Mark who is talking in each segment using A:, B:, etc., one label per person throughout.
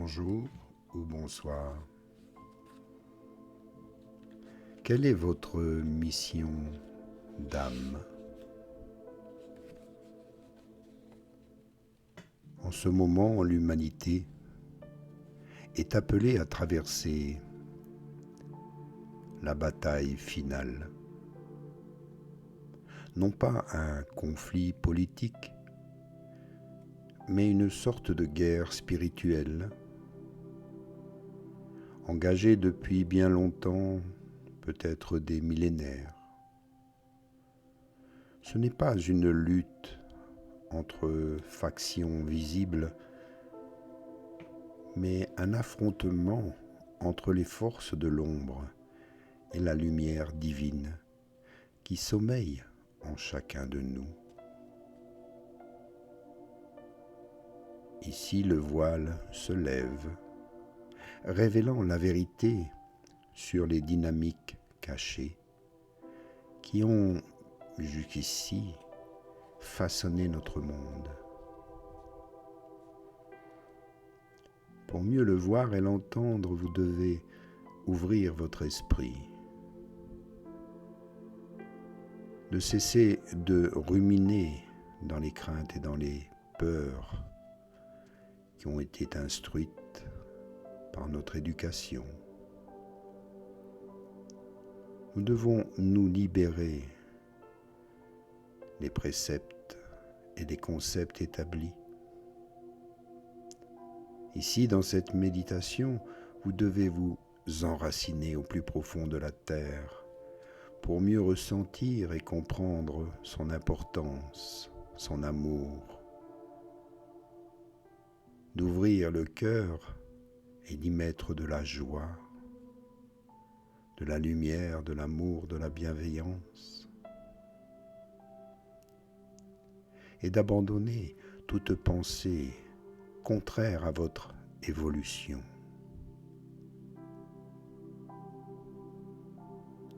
A: Bonjour ou bonsoir. Quelle est votre mission d'âme? En ce moment, l'humanité est appelée à traverser la bataille finale. Non pas un conflit politique, mais une sorte de guerre spirituelle, engagée depuis bien longtemps, peut-être des millénaires. Ce n'est pas une lutte entre factions visibles, mais un affrontement entre les forces de l'ombre et la lumière divine qui sommeille en chacun de nous. Ici, le voile se lève, révélant la vérité sur les dynamiques cachées qui ont jusqu'ici façonné notre monde. Pour mieux le voir et l'entendre, vous devez ouvrir votre esprit, de cesser de ruminer dans les craintes et dans les peurs qui ont été instruites par notre éducation. Nous devons nous libérer des préceptes et des concepts établis. Ici, dans cette méditation, vous devez vous enraciner au plus profond de la terre pour mieux ressentir et comprendre son importance, son amour. D'ouvrir le cœur et d'y mettre de la joie, de la lumière, de l'amour, de la bienveillance. Et d'abandonner toute pensée contraire à votre évolution.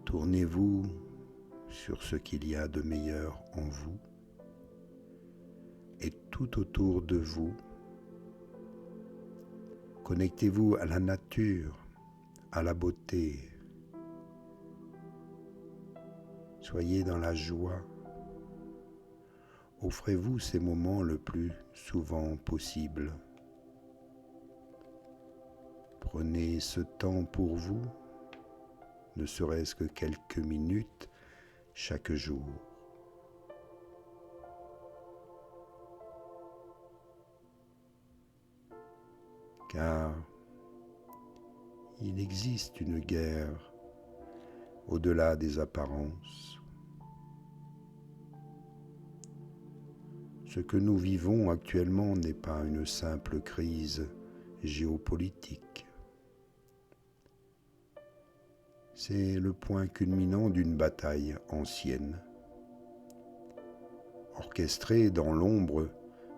A: Tournez-vous sur ce qu'il y a de meilleur en vous et tout autour de vous. Connectez-vous à la nature, à la beauté. Soyez dans la joie. Offrez-vous ces moments le plus souvent possible. Prenez ce temps pour vous, ne serait-ce que quelques minutes chaque jour. Car il existe une guerre au-delà des apparences. Ce que nous vivons actuellement n'est pas une simple crise géopolitique. C'est le point culminant d'une bataille ancienne, orchestrée dans l'ombre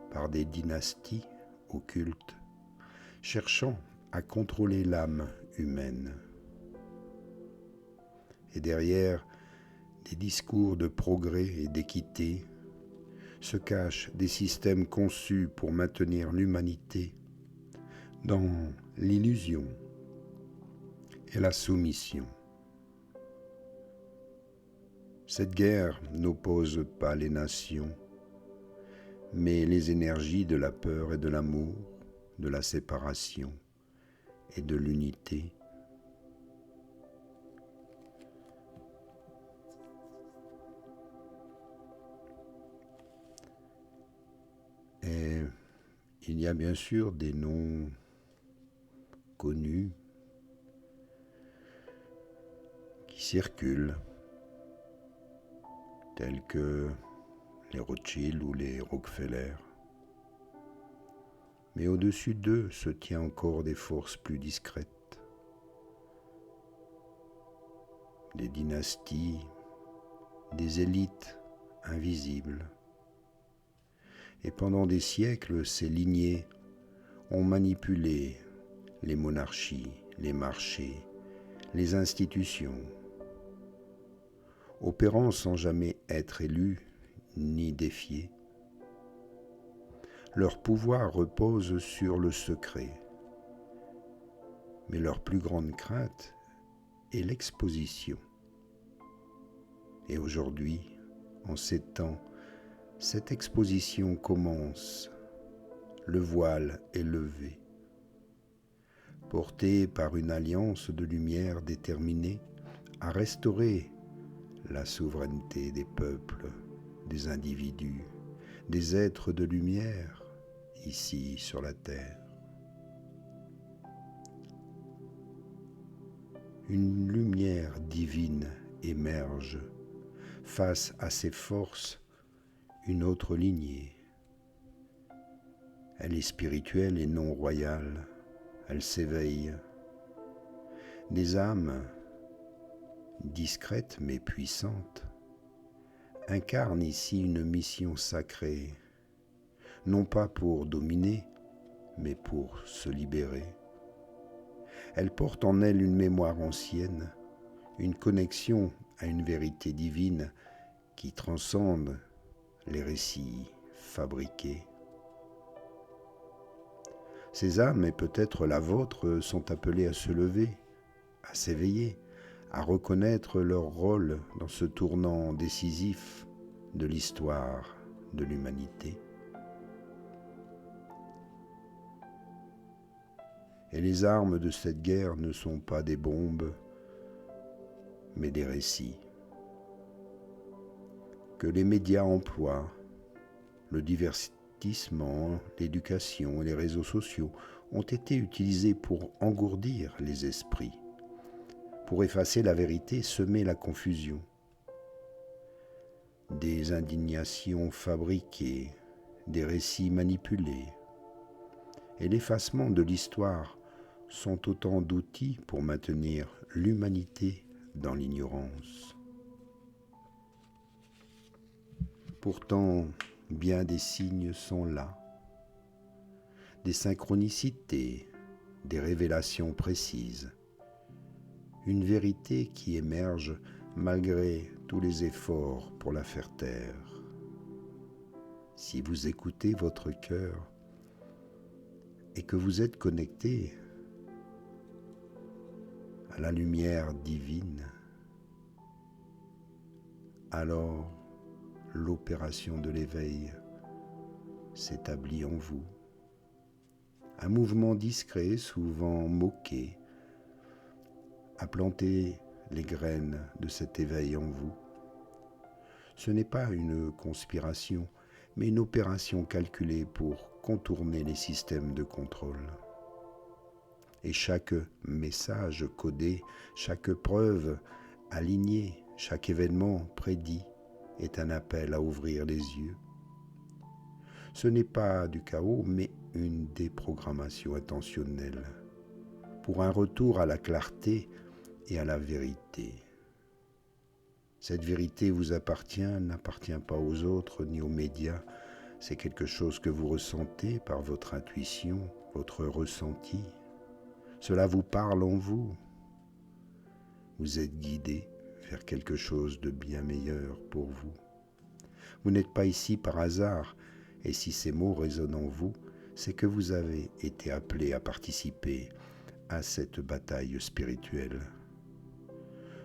A: par des dynasties occultes, cherchant à contrôler l'âme humaine. Et derrière des discours de progrès et d'équité se cachent des systèmes conçus pour maintenir l'humanité dans l'illusion et la soumission. Cette guerre n'oppose pas les nations, mais les énergies de la peur et de l'amour, de la séparation et de l'unité. Et il y a bien sûr des noms connus qui circulent, tels que les Rothschild ou les Rockefeller. Mais au-dessus d'eux se tient encore des forces plus discrètes, des dynasties, des élites invisibles. Et pendant des siècles, ces lignées ont manipulé les monarchies, les marchés, les institutions, opérant sans jamais être élus ni défiés. Leur pouvoir repose sur le secret, mais leur plus grande crainte est l'exposition. Et aujourd'hui, en ces temps, cette exposition commence, le voile est levé. Porté par une alliance de lumière déterminée à restaurer la souveraineté des peuples, des individus, des êtres de lumière ici sur la terre. Une lumière divine émerge face à ces forces, une autre lignée. Elle est spirituelle et non royale, elle s'éveille. Des âmes, discrètes mais puissantes, incarnent ici une mission sacrée, non pas pour dominer, mais pour se libérer. Elle porte en elle une mémoire ancienne, une connexion à une vérité divine qui transcende les récits fabriqués. Ces âmes, et peut-être la vôtre, sont appelées à se lever, à s'éveiller, à reconnaître leur rôle dans ce tournant décisif de l'histoire de l'humanité. Et les armes de cette guerre ne sont pas des bombes, mais des récits que les médias emploient, le divertissement, l'éducation et les réseaux sociaux ont été utilisés pour engourdir les esprits, pour effacer la vérité, semer la confusion. Des indignations fabriquées, des récits manipulés, et l'effacement de l'histoire sont autant d'outils pour maintenir l'humanité dans l'ignorance. Pourtant, bien des signes sont là, des synchronicités, des révélations précises, une vérité qui émerge malgré tous les efforts pour la faire taire. Si vous écoutez votre cœur et que vous êtes connecté à la lumière divine, alors l'opération de l'éveil s'établit en vous. Un mouvement discret, souvent moqué, a planté les graines de cet éveil en vous. Ce n'est pas une conspiration, mais une opération calculée pour contourner les systèmes de contrôle. Et chaque message codé, chaque preuve alignée, chaque événement prédit est un appel à ouvrir les yeux. Ce n'est pas du chaos, mais une déprogrammation intentionnelle pour un retour à la clarté et à la vérité. Cette vérité vous appartient, n'appartient pas aux autres ni aux médias. C'est quelque chose que vous ressentez par votre intuition, votre ressenti. Cela vous parle en vous. Vous êtes guidé vers quelque chose de bien meilleur pour vous. Vous n'êtes pas ici par hasard, et si ces mots résonnent en vous, c'est que vous avez été appelé à participer à cette bataille spirituelle.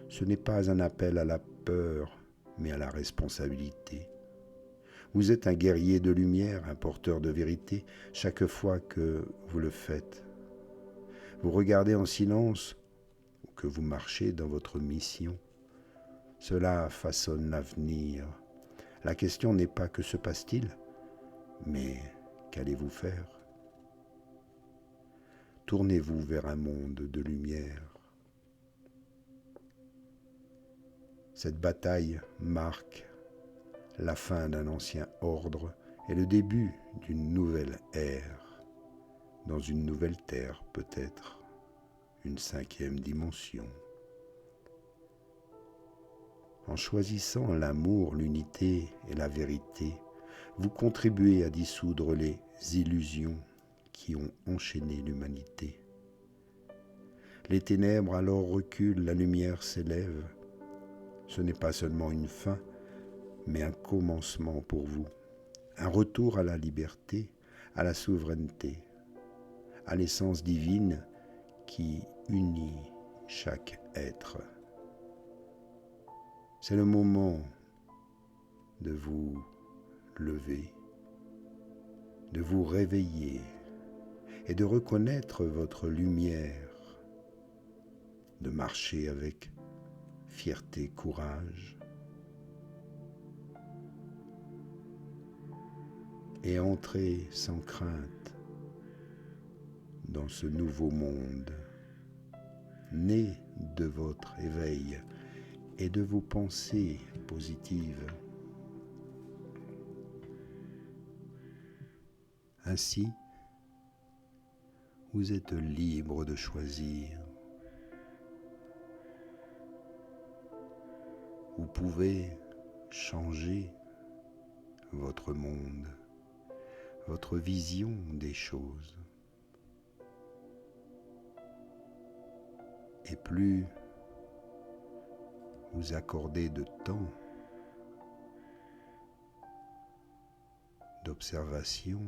A: Ce n'est pas un appel à la peur, mais à la responsabilité. Vous êtes un guerrier de lumière, un porteur de vérité, chaque fois que vous le faites. Vous regardez en silence ou que vous marchez dans votre mission. Cela façonne l'avenir. La question n'est pas que se passe-t-il, mais qu'allez-vous faire? Tournez-vous vers un monde de lumière. Cette bataille marque la fin d'un ancien ordre et le début d'une nouvelle ère, dans une nouvelle terre peut-être, une 5e dimension. En choisissant l'amour, l'unité et la vérité, vous contribuez à dissoudre les illusions qui ont enchaîné l'humanité. Les ténèbres alors reculent, la lumière s'élève. Ce n'est pas seulement une fin, mais un commencement pour vous, un retour à la liberté, à la souveraineté, à l'essence divine qui unit chaque être. C'est le moment de vous lever, de vous réveiller et de reconnaître votre lumière, de marcher avec fierté, courage et entrer sans crainte dans ce nouveau monde, né de votre éveil et de vos pensées positives. Ainsi, vous êtes libre de choisir. Vous pouvez changer votre monde, votre vision des choses. Et plus vous accordez de temps, d'observation,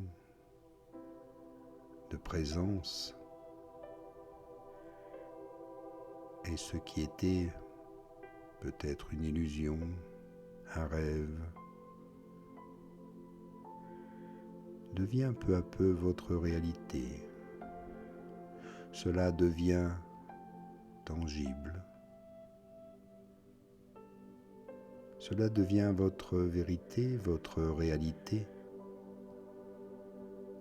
A: de présence, et ce qui était peut-être une illusion, un rêve, devient peu à peu votre réalité. Cela devient tangible. Cela devient votre vérité, votre réalité,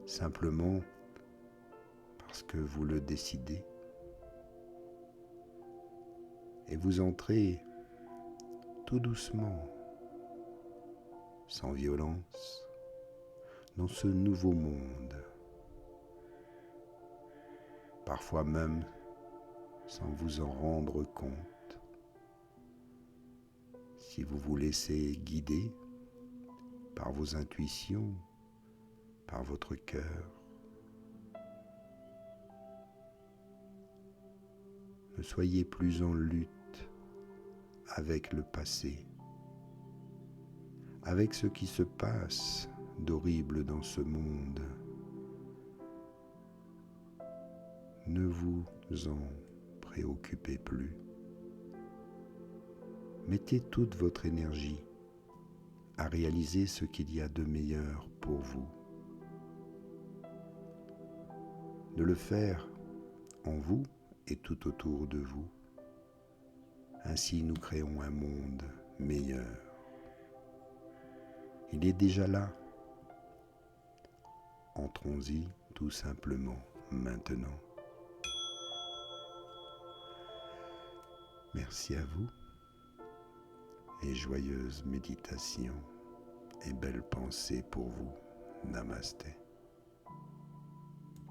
A: simplement parce que vous le décidez. Et vous entrez tout doucement, sans violence, dans ce nouveau monde, parfois même sans vous en rendre compte. Si vous vous laissez guider par vos intuitions, par votre cœur, ne soyez plus en lutte avec le passé, avec ce qui se passe d'horrible dans ce monde. Ne vous en préoccupez plus. Mettez toute votre énergie à réaliser ce qu'il y a de meilleur pour vous. De le faire en vous et tout autour de vous. Ainsi nous créons un monde meilleur. Il est déjà là. Entrons-y tout simplement maintenant. Merci à vous et joyeuse méditation et belles pensées pour vous. Namasté.